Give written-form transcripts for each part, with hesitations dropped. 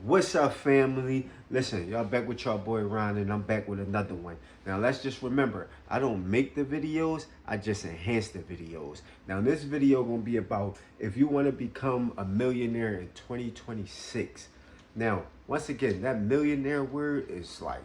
What's up, family? Listen, y'all back with y'all boy Ron, and I'm back with another one. Now, let's just remember, I don't make the videos, I just enhance the videos. Now, this video gonna be about if you want to become a millionaire in 2026. Now, once again, that millionaire word is like,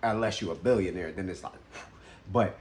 unless you're a billionaire, then it's like, but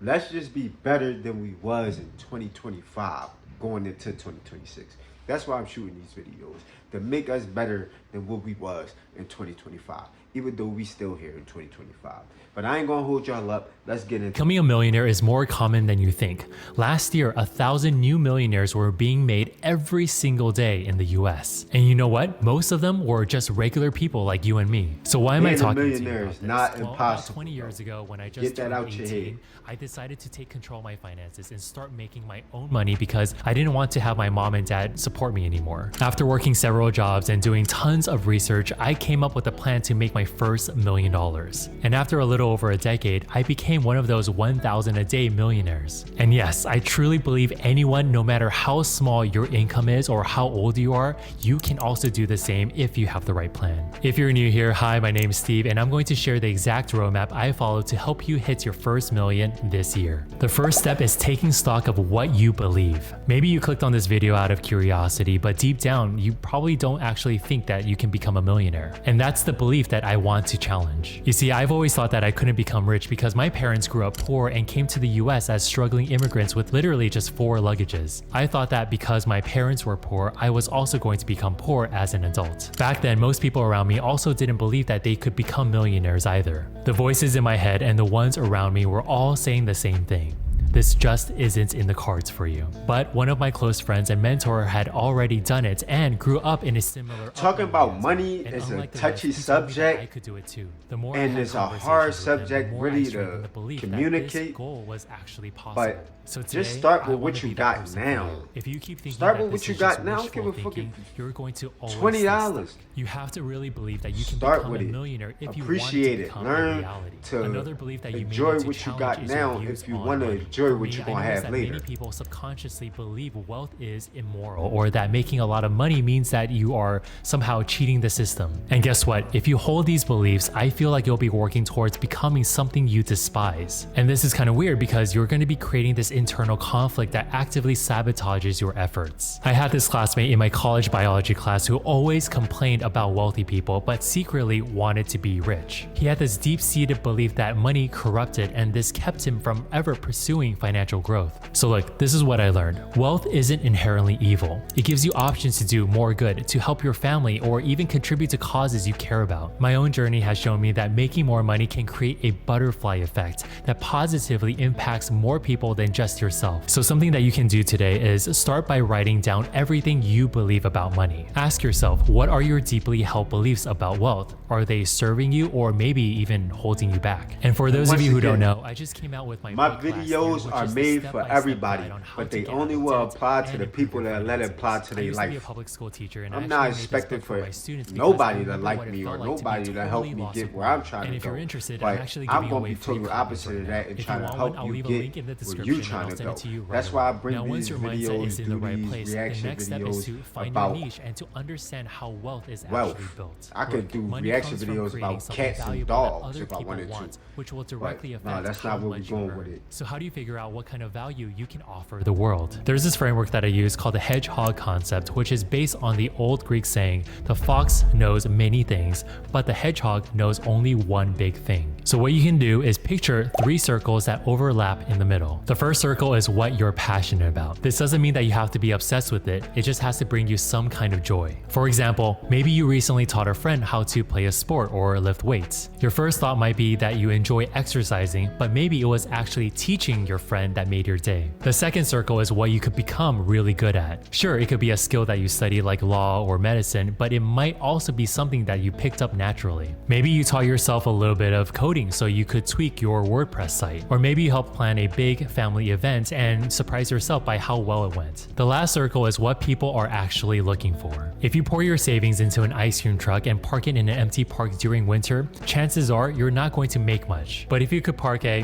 let's just be better than we was in 2025 going into 2026. That's why I'm shooting these videos, to make us better than what we was in 2025, even though we still here in 2025. But I ain't gonna hold y'all up. Let's get into it. Becoming a millionaire is more common than you think. Last year, 1,000 new millionaires were being made every single day in the US. And you know what? Most of them were just regular people like you and me. So why am I talking to you about this? Not well, impossible, about 20 years ago, when I just Get that turned out your 18, head. I decided to take control of my finances and start making my own money because I didn't want to have my mom and dad support me anymore. After working several jobs and doing tons of research, I came up with a plan to make my first $1 million. And after a little over a decade, I became one of those 1,000 a day millionaires. And yes, I truly believe anyone, no matter how small your income is or how old you are, you can also do the same if you have the right plan. If you're new here, hi, my name is Steve, and I'm going to share the exact roadmap I follow to help you hit your first million this year. The first step is taking stock of what you believe. Maybe you clicked on this video out of curiosity, but deep down, you probably don't actually think that you can become a millionaire. And that's the belief that I want to challenge. You see, I've always thought that I couldn't become rich because my parents grew up poor and came to the US as struggling immigrants with literally just 4 luggages. I thought that because my parents were poor, I was also going to become poor as an adult. Back then, most people around me also didn't believe that they could become millionaires either. The voices in my head and the ones around me were all saying the same thing. This just isn't in the cards for you. But one of my close friends and mentor had already done it and grew up in a similar Talking about money is a touchy subject, I could do it too. The more and it's a hard subject really to communicate. Goal was actually possible. But so just start with what you got now. If you keep thinking Start that with what this you is got just now. wishful Give a fucking thinking, you're going to always $20. stay stuck. You have to really believe that you can Start become with a it. millionaire if you Appreciate want it. to become Learn a reality. to Another belief that you may enjoy need to what you got challenge is your now views if you on want to money. enjoy For what me, you're I gonna noticed have that later. Many people subconsciously believe wealth is immoral, or that making a lot of money means that you are somehow cheating the system. And guess what? If you hold these beliefs, I feel like you'll be working towards becoming something you despise. And this is kind of weird because you're going to be creating this internal conflict that actively sabotages your efforts. I had this classmate in my college biology class who always complained about wealthy people, but secretly wanted to be rich. He had this deep-seated belief that money corrupted, and this kept him from ever pursuing financial growth. So look, this is what I learned. Wealth isn't inherently evil. It gives you options to do more good, to help your family, or even contribute to causes you care about. My own journey has shown me that making more money can create a butterfly effect that positively impacts more people than just yourself. So something that you can do today is start by writing down everything you believe about money. Ask yourself, what are your deeply held beliefs about wealth? Are they serving you or maybe even holding you back? And for those of you who don't know, I just came out with my book videos are made for everybody, but they only will apply to the people that let it apply to their life. I'm not expecting for nobody to like me or nobody to help me get where I'm trying to go. But I'm going to be totally opposite of that and trying to help you get where you're trying to go. That's why I bring these videos, do these reaction videos about and to understand how wealth is wealth. actually built. I could do reaction videos about cats and dogs if I wanted to. Which will directly affect no, that's not where we're going with it. So how do you figure out what kind of value you can offer the world? There's this framework that I use called the hedgehog concept, which is based on the old Greek saying, the fox knows many things, but the hedgehog knows only one big thing. So what you can do is picture 3 circles that overlap in the middle. The first circle is what you're passionate about. This doesn't mean that you have to be obsessed with it, it just has to bring you some kind of joy. For example, maybe you recently taught a friend how to play a sport or lift weights. Your first thought might be that you enjoy exercising, but maybe it was actually teaching your friend that made your day. The second circle is what you could become really good at. Sure, it could be a skill that you study like law or medicine, but it might also be something that you picked up naturally. Maybe you taught yourself a little bit of coding so you could tweak your WordPress site. Or maybe you helped plan a big family event and surprise yourself by how well it went. The last circle is what people are actually looking for. If you pour your savings into an ice cream truck and park it in an empty park during winter, chances are you're not going to make much. But if you could park a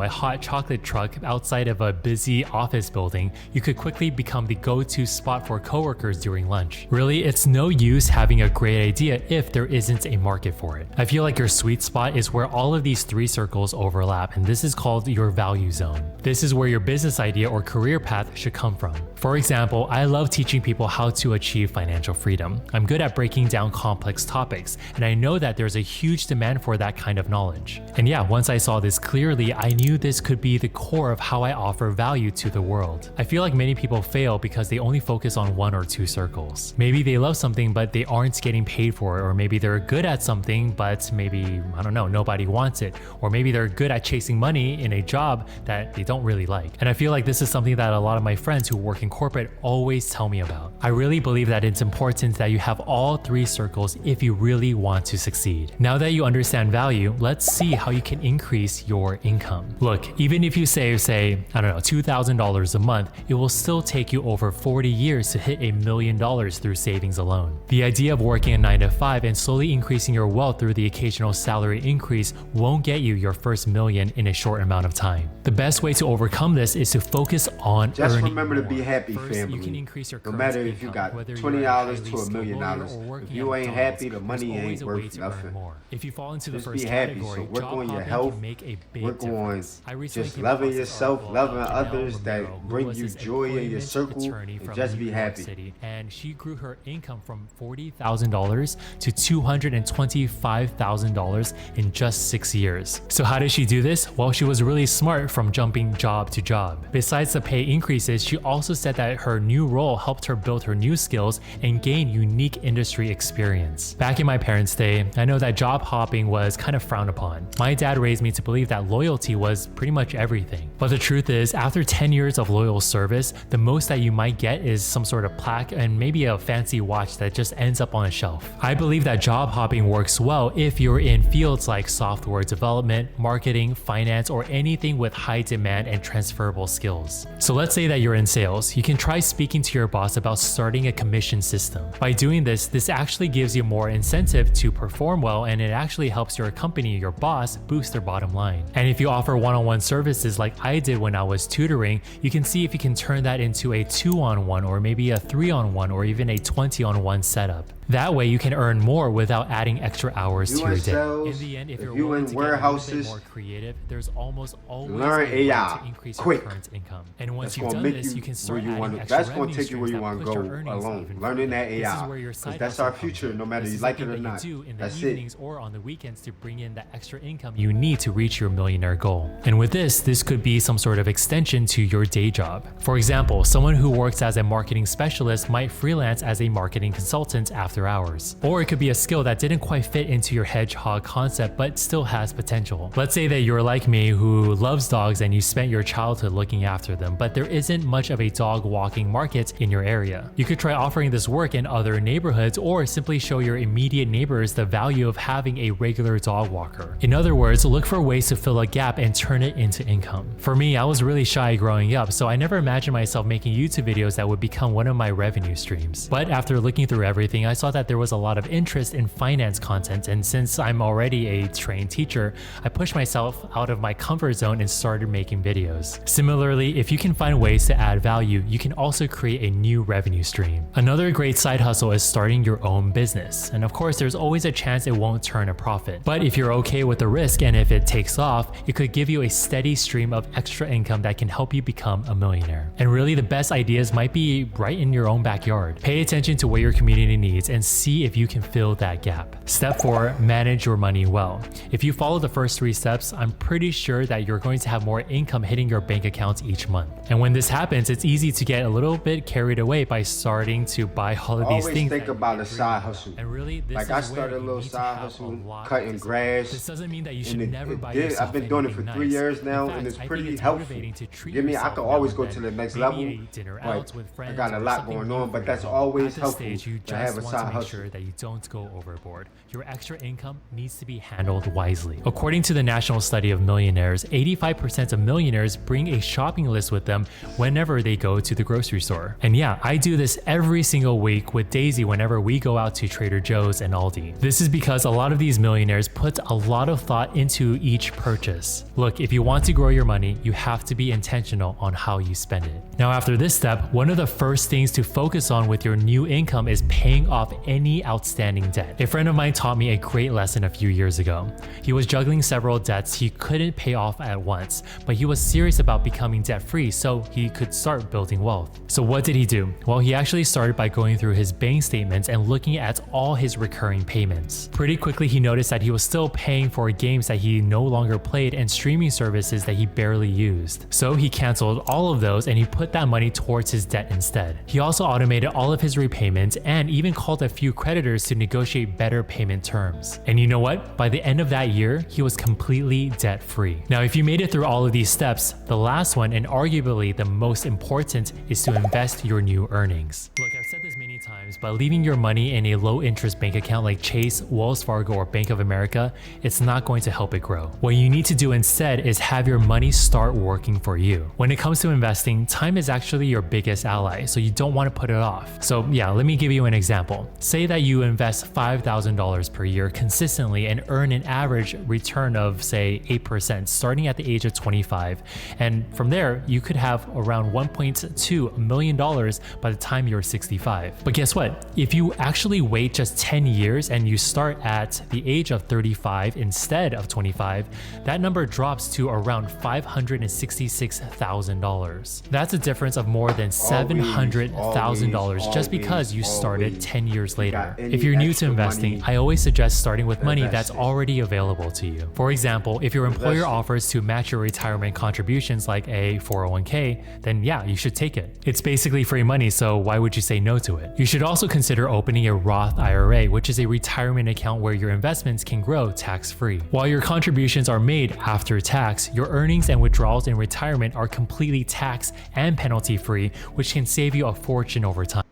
hot chocolate truck outside of a busy office building, you could quickly become the go-to spot for coworkers during lunch. Really, it's no use having a great idea if there isn't a market for it. I feel like your sweet spot is where all of these three circles overlap, and this is called your value zone. This is where your business idea or career path should come from. For example, I love teaching people how to achieve financial freedom. I'm good at breaking down complex topics, and I know that there's a huge demand for that kind of knowledge. And yeah, once I saw this clearly, I knew this could be the core of how I offer value to the world. I feel like many people fail because they only focus on one or two circles. Maybe they love something but they aren't getting paid for it, or maybe they're good at something but maybe, nobody wants it, or maybe they're good at chasing money in a job that they don't really like. And I feel like this is something that a lot of my friends who work in corporate always tell me about. I really believe that it's important that you have all three circles if you really want to succeed. Now that you understand value, let's see how you can increase your income. Look, even if you save, say, $2,000 a month, it will still take you over 40 years to hit $1 million through savings alone. The idea of working a 9 to 5 and slowly increasing your wealth through the occasional salary increase won't get you your first million in a short amount of time. The best way to overcome this is to focus on just earning remember to more. be happy, First, family. you can increase your No current matter if you income, got whether you're $20 a highly to $1 skilled million. lawyer or working If you at ain't McDonald's, happy, the money there's ain't always a way worth to earn nothing. more. If you fall into the Just first be happy. category, So work job on your hopping health, can make a big work difference. I on recently just came loving across this yourself, article loving of others Janelle that Romero, who bring was you this joy in your employment circle, attorney and from just New be York happy. City, and she grew her income from $40,000 to $225,000 in just 6 years. So how did she do this? Well, she was really smart from jumping job to job. Besides the pay increases, she also said that her new role helped her build her new skills and gain unique industry experience. Back in my parents' day, I know that job hopping was kind of frowned upon. My dad raised me to believe that loyalty was pretty much everything. But the truth is, after 10 years of loyal service, the most that you might get is some sort of plaque and maybe a fancy watch that just ends up on a shelf. I believe that job hopping works well if you're in fields like software development, marketing, finance, or anything with high demand and transferable skills. So let's say that you're in sales. You can try speaking to your boss about starting a commission system. By doing this actually gives you more incentive to perform well, and it actually helps your company, your boss, boost their bottom line. And if you offer one-on-one services like I did when I was tutoring, you can see if you can turn that into a 2-on-1 or maybe a 3-on-1 or even a 20-on-1 setup. That way you can earn more without adding extra hours to your day. In the end, if you're willing to get a little bit more creative, there's almost always learn a way AI to increase quick. your current income. And once That's you've gonna done make this, you can start where you adding want. extra That's gonna revenue take you where streams you want that to push go your earnings alone. even Learning further. that This is AI, where your because side that's hustle our comes future. in. No matter This you is like it something or that not. you do in the That's evenings it. or on the weekends to bring in that extra income you need to reach your millionaire goal. And with this could be some sort of extension to your day job. For example, someone who works as a marketing specialist might freelance as a marketing consultant after hours. Or it could be a skill that didn't quite fit into your hedgehog concept but still has potential. Let's say that you're like me who loves dogs and you spent your childhood looking after them, but there isn't much of a dog walking market in your area. You could try offering this work in other neighborhoods or simply show your immediate neighbors the value of having a regular dog walker. In other words, look for ways to fill a gap and turn it into income. For me, I was really shy growing up, so I never imagined myself making YouTube videos that would become one of my revenue streams. But after looking through everything, I saw that there was a lot of interest in finance content, and since I'm already a trained teacher, I pushed myself out of my comfort zone and started making videos. Similarly, if you can find ways to add value, you can also create a new revenue stream. Another great side hustle is starting your own business. And of course, there's always a chance it won't turn a profit. But if you're okay with the risk and if it takes off, it could give you a steady stream of extra income that can help you become a millionaire. And really, the best ideas might be right in your own backyard. Pay attention to what your community needs and see if you can fill that gap. Step 4, manage your money well. If you follow the first 3 steps, I'm pretty sure that you're going to have more income hitting your bank accounts each month. And when this happens, it's easy to get a little bit carried away by starting to buy all of these Always things. think about a side hustle. And really, this Like is I where started a you little need to side have hustle, a lot of cutting discipline. grass. This doesn't mean that you should And never buy I've yourself been doing it for anything 3 nice. years now, In fact, and it's I think pretty it's helpful. motivating to treat Give me, I yourself could now always and go then. to the next Maybe level, a dinner but out with I friends got a or lot something going new on. for But your that's goal. always At this helpful stage, you to have a just want side make hustle. sure that you don't go overboard. Your extra income needs to be handled wisely. According to the national study of millionaires, 85% of millionaires bring a shopping list with them whenever they go to the grocery store. And yeah, I do this every single week with Daisy whenever we go out to Trader Joe's and Aldi. This is because a lot of these millionaires put a lot of thought into each purchase. Look, if you want to grow your money, you have to be intentional on how you spend it. Now, after this step, one of the first things to focus on with your new income is paying off any outstanding debt. A friend of mine taught me a great lesson a few years ago. He was juggling several debts he couldn't pay off at once, but he was serious about becoming debt-free so he could start building wealth. So what did he do? Well, he actually started by going through his bank statements and looking at all his recurring payments. Pretty quickly, he noticed that he was still paying for games that he no longer played and streaming services that he barely used. So he canceled all of those and he put that money towards his debt instead. He also automated all of his repayments and even called a few creditors to negotiate better payment terms. And you know what? By the end of that year, he was completely debt-free. Now, if you made it through all of these steps, the last one, and arguably the most important, is to invest your new earnings. Look, I've said this many times, but leaving your money in a low-interest bank account like Chase, Wells Fargo, or Bank of America, it's not going to help it grow. What you need to do instead is have your money start working for you. When it comes to investing, time is actually your biggest ally, so you don't want to put it off. So yeah, let me give you an example. Say that you invest $5,000 per year consistently and earn an average return of, say, 8% starting at the age of 25. And from there, you could have around $1.2 million by the time you're 65. But guess what? If you actually wait just 10 years and you start at the age of 35 instead of 25, that number drops to around $566,000. That's a difference of more than $700,000 just because you started 10 years later. If you're new to investing, I always suggest starting with money that's already available to you. For example, if your employer offers to match your retirement contributions like a 401k, then yeah, you should take it. It's basically free money, so why would you say no to it? You should also consider opening a Roth IRA, which is a retirement account where your investments can grow tax-free. While your contributions are made after tax, your earnings and withdrawals in retirement are completely tax and penalty-free, which can save you a fortune over time.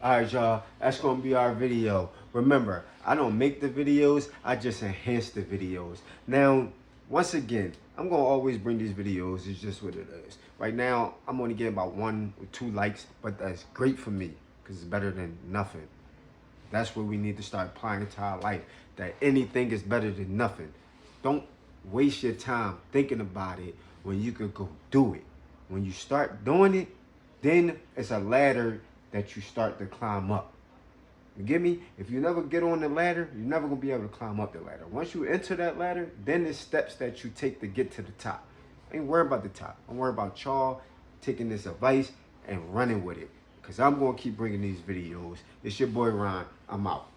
Alright, y'all, that's gonna be our video. Remember, I don't make the videos, I just enhance the videos. Now, once again, I'm gonna always bring these videos, it's just what it is. Right now, I'm only getting about 1 or 2 likes, but that's great for me, because it's better than nothing. That's what we need to start applying into our life, that anything is better than nothing. Don't waste your time thinking about it when you could go do it. When you start doing it, then it's a ladder that you start to climb up. You get me? If you never get on the ladder, you're never gonna be able to climb up the ladder. Once you enter that ladder, then there's steps that you take to get to the top. I ain't worried about the top. I'm worried about y'all taking this advice and running with it. Because I'm gonna keep bringing these videos. It's your boy Ron. I'm out.